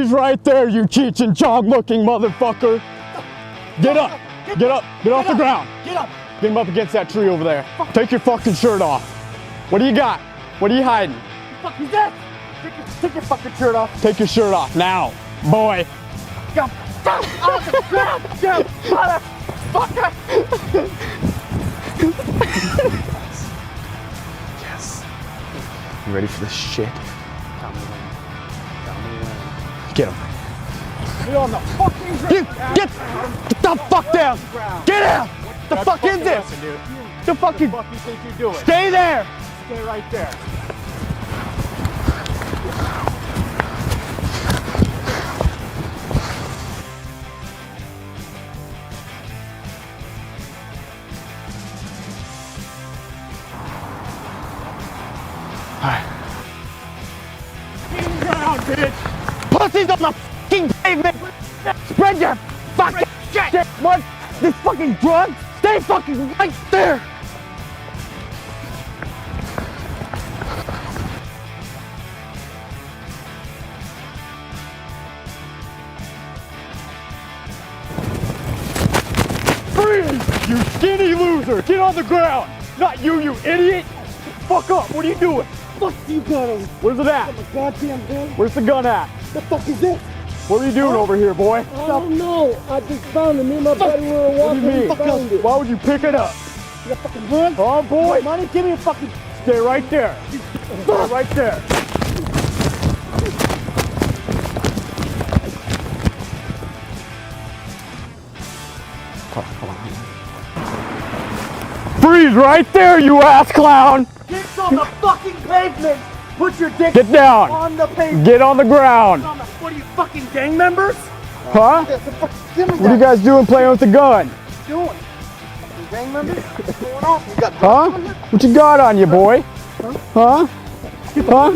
Freeze right there, you Cheech and Chong looking motherfucker. Get up. Get up. Get off the ground. Get up. Get him up against that tree over there. Take your fucking shirt off. What do you got? What are you hiding? What the fuck is that? Take your fucking shirt off. Take your shirt off now, boy. Go. Off the ground, you motherfucker. Yes. You ready for this shit? Tell me when. Get him. Get on the fucking ground. Get the fuck down. Get out. The fuck is this? The fucking. What the fuck you think you're doing? Stay there. Stay right there. Ground, bitch! Pussies on the fucking pavement. Spread your fucking shit. What? This fucking drug? Stay fucking right there. Freeze! You skinny loser! Get on the ground! Not you, you idiot! Fuck up! What are you doing? Fuck you got him! Where's it at? My goddamn gun! Where's the gun at? The fuck is this? What are you doing over here, boy? I don't know. I just found it. Me and my buddy were What walking. do you mean? We found it. Why would you pick it up? You got fucking gun? Oh, boy! Money? Give me a fucking. Stay right there. Stay right there. Freeze right there, you ass clown! Get on the fucking pavement! Put your dick Get down! on the pavement! Get on the ground! What are you, fucking gang members? Huh? What are you guys doing playing with the gun? Doing? Fucking gang members? What's going on? You got Huh? What you got on you, boy? Huh? Huh?